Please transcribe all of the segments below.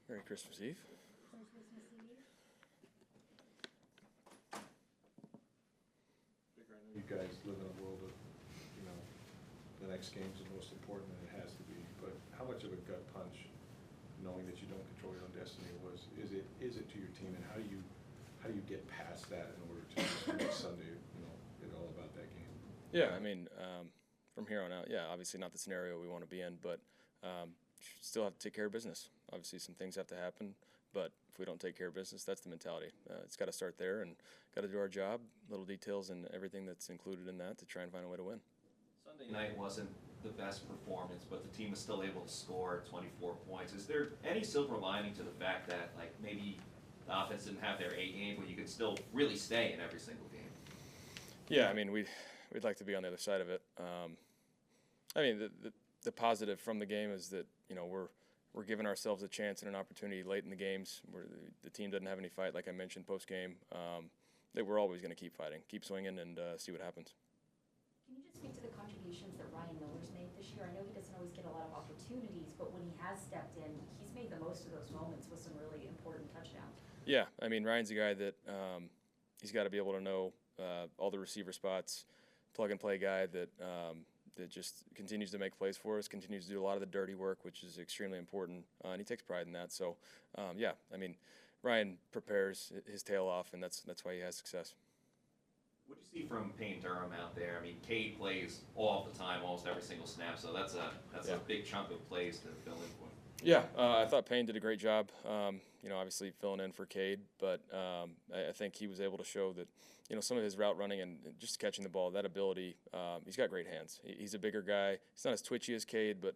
Merry Christmas Eve. Merry Christmas Eve. Baker, I know you guys live in a world of, the next game's the most important, and it has to be. But how much of a gut punch, knowing that you don't control your own destiny, is it to your team, and how do you get past that in order to just make Sunday, get all about that game? Yeah, I mean, from here on out, yeah, obviously not the scenario we want to be in, but still have to take care of business. Obviously, some things have to happen, but if we don't take care of business, that's the mentality. It's got to start there, and got to do our job, little details and everything that's included in that to try and find a way to win. Sunday night wasn't the best performance, but the team was still able to score 24 points. Is there any silver lining to the fact that, like, maybe the offense didn't have their A game, but you could still really stay in every single game? Yeah, I mean, we'd like to be on the other side of it. I mean, the positive from the game is that we're giving ourselves a chance and an opportunity late in the games where the team doesn't have any fight, like I mentioned post game. That we're always going to keep fighting, keep swinging, and see what happens. Can you just speak to the contributions that Ryan Miller's made this year? I know he doesn't always get a lot of opportunities, but when he has stepped in, he's made the most of those moments with some really important touchdowns. Yeah, I mean, Ryan's a guy that he's got to be able to know all the receiver spots, plug-and-play guy that just continues to make plays for us, continues to do a lot of the dirty work, which is extremely important, and he takes pride in that. So, yeah, I mean, Ryan prepares his tail off, and that's why he has success. What do you see from Payne Durham out there? I mean, Cade plays all the time, almost every single snap, so that's a big chunk of plays to fill in for. Yeah, I thought Payne did a great job, obviously filling in for Cade, but I think he was able to show that, some of his route running and just catching the ball, that ability, he's got great hands. He's a bigger guy. He's not as twitchy as Cade, but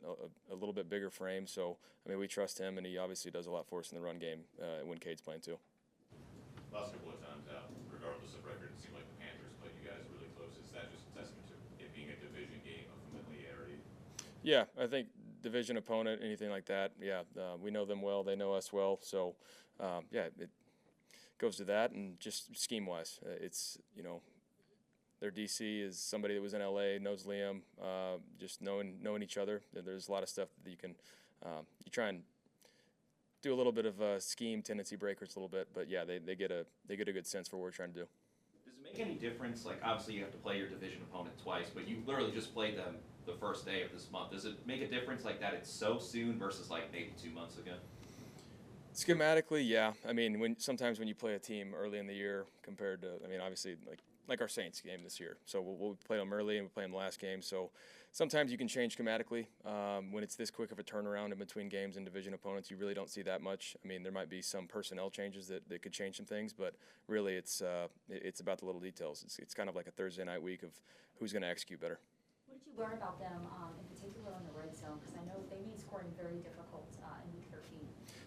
a little bit bigger frame. So, I mean, we trust him, and he obviously does a lot for us in the run game when Cade's playing too. Last couple of times out, regardless of record, it seemed like the Panthers played you guys really close. Is that just a testament to it being a division game of familiarity? Yeah, I think division opponent, anything like that, yeah, we know them well, they know us well, so yeah, it goes to that, and just scheme-wise, it's, their DC is somebody that was in LA, knows Liam, just knowing each other. There's a lot of stuff that you can, you try and do a little bit of scheme tendency breakers a little bit, but yeah, they get a good sense for what we're trying to do. Does it make any difference? Like, obviously you have to play your division opponent twice, but you literally just played them the first day of this month. Does it make a difference like that it's so soon versus like maybe 2 months ago? Schematically, yeah. I mean, sometimes when you play a team early in the year compared to, I mean, obviously like our Saints game this year. So we'll play them early and we'll play them last game. So sometimes you can change schematically. When it's this quick of a turnaround in between games and division opponents, you really don't see that much. I mean, there might be some personnel changes that could change some things, but really it's about the little details. It's kind of like a Thursday night week of who's going to execute better. What did you learn about them, in particular on the red zone? Because I know they made scoring very difficult in Week 13.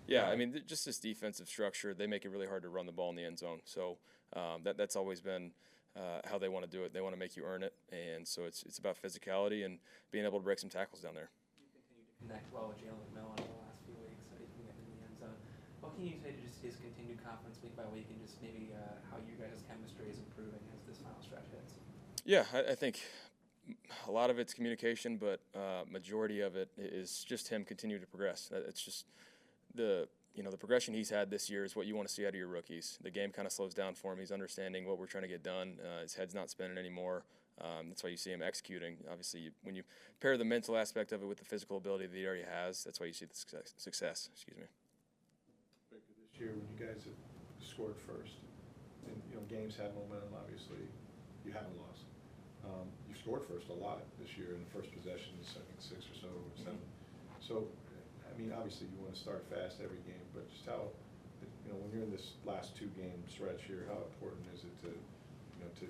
Yeah, I mean, just this defensive structure, they make it really hard to run the ball in the end zone. So that's always been how they want to do it. They want to make you earn it, and so it's about physicality and being able to break some tackles down there. You continue to connect well with Jalen McMillan over the last few weeks, so you can get in the end zone. What can you say to just his continued confidence week by week, and just maybe how you guys' chemistry is improving as this final stretch hits? Yeah, I think a lot of it's communication, but majority of it is just him continuing to progress. It's just the progression he's had this year is what you want to see out of your rookies. The game kind of slows down for him. He's understanding what we're trying to get done. His head's not spinning anymore. That's why you see him executing. Obviously, when you pair the mental aspect of it with the physical ability that he already has, that's why you see the success. Excuse me. Baker, this year when you guys have scored first, and games have momentum. Obviously, you haven't lost. You've scored first a lot this year in the first possession, I think 6 or so, or 7. So, I mean, obviously you want to start fast every game, but just how, when you're in this last 2-game stretch here, how important is it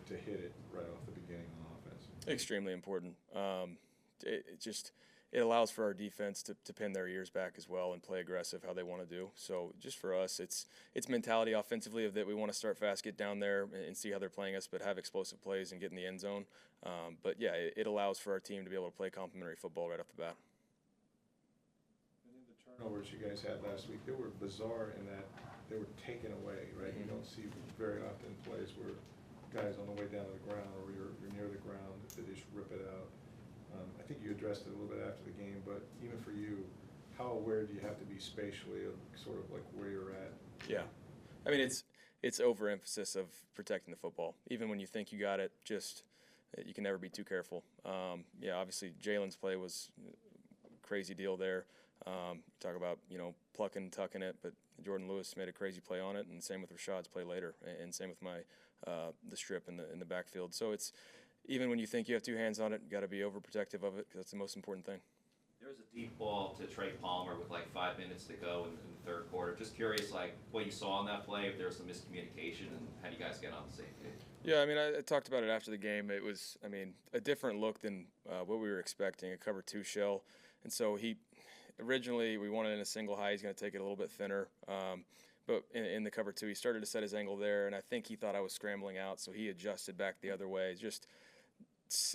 to hit it right off the beginning on offense? Extremely important. It allows for our defense to pin their ears back as well and play aggressive how they want to do. So just for us, it's mentality offensively of that we want to start fast, get down there and see how they're playing us, but have explosive plays and get in the end zone. But yeah, it allows for our team to be able to play complementary football right off the bat. And then the turnovers you guys had last week, they were bizarre in that they were taken away, right? You don't see very often plays where guys on the way down to the ground or you're near the ground, they just rip it out. I think you addressed it a little bit after the game, but even for you, how aware do you have to be spatially of sort of like where you're at? Yeah, I mean it's overemphasis of protecting the football. Even when you think you got it, just you can never be too careful. Yeah, obviously Jalen's play was a crazy deal there. Talk about plucking and tucking it, but Jordan Lewis made a crazy play on it, and same with Rashad's play later, and same with my the strip in the backfield. So it's even when you think you have two hands on it, you got to be overprotective of it because that's the most important thing. There was a deep ball to Trey Palmer with like 5 minutes to go in the third quarter. Just curious, like what you saw on that play, if there was some miscommunication, and how do you guys get on the same page? Yeah, I mean, I talked about it after the game. It was, I mean, a different look than what we were expecting, a cover 2 shell. And so originally we wanted in a single high, he's going to take it a little bit thinner. But in the cover 2, he started to set his angle there, and I think he thought I was scrambling out, so he adjusted back the other way. Just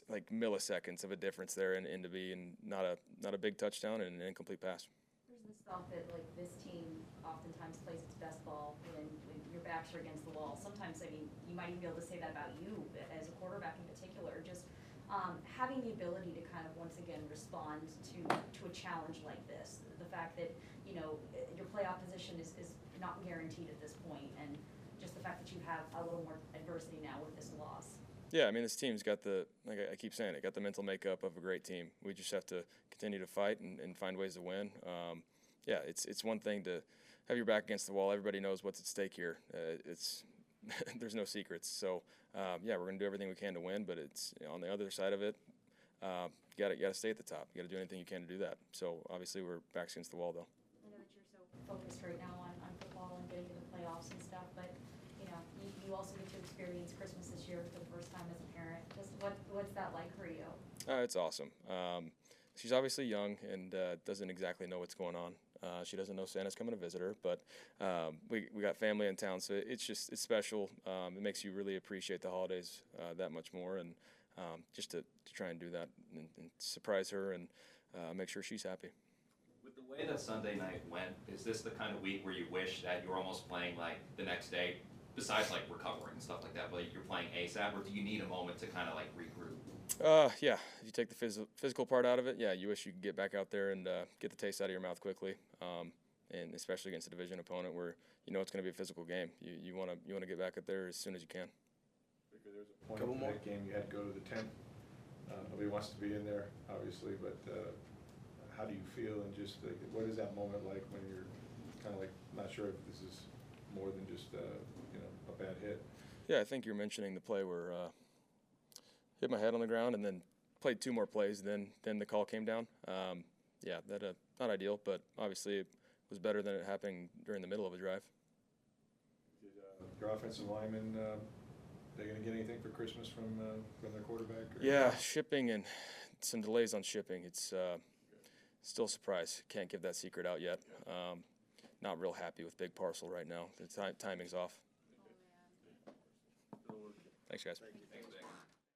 like milliseconds of a difference there into being not a big touchdown and an incomplete pass. There's this thought that like this team oftentimes plays its best ball when your backs are against the wall. Sometimes, I mean, you might even be able to say that about you as a quarterback in particular. Just having the ability to kind of once again respond to a challenge like this. The fact that your playoff position is not guaranteed at this point, and just the fact that you have a little more adversity now with this loss. Yeah, I mean, this team's got like I keep saying, it got the mental makeup of a great team. We just have to continue to fight and find ways to win. Yeah, it's one thing to have your back against the wall. Everybody knows what's at stake here. There's no secrets. So, yeah, we're going to do everything we can to win, but it's on the other side of it, you got to stay at the top. You got to do anything you can to do that. So, obviously, we're backs against the wall, though. I know that you're so focused right now on football and getting to the playoffs and stuff, but you also get to experience Christmas this year for the first time as a parent. Just what's that like for you? It's awesome. She's obviously young and doesn't exactly know what's going on. She doesn't know Santa's coming to visit her, but we got family in town, so it's special. It makes you really appreciate the holidays that much more, and just to try and do that and surprise her and make sure she's happy. With the way that Sunday night went, is this the kind of week where you wish that you were almost playing like the next day, besides like recovering and stuff like that, but you're playing ASAP, or do you need a moment to kind of like regroup? Yeah, if you take the physical part out of it, yeah, you wish you could get back out there and get the taste out of your mouth quickly, and especially against a division opponent where it's going to be a physical game. You want to get back out there as soon as you can. There's a point in that game you had to go to the 10th. Nobody wants to be in there, obviously, but how do you feel, and just like, what is that moment like when you're kind of like not sure if this is more than just a bad hit? Yeah, I think you're mentioning the play where hit my head on the ground and then played 2 more plays. Then the call came down. Yeah, that not ideal, but obviously it was better than it happening during the middle of a drive. Did your offensive linemen, they going to get anything for Christmas from their quarterback? Or? Yeah, shipping and some delays on shipping. It's still a surprise. Can't give that secret out yet. Not real happy with big parcel right now. The timing's off. Thanks, guys. Thanks, Vic.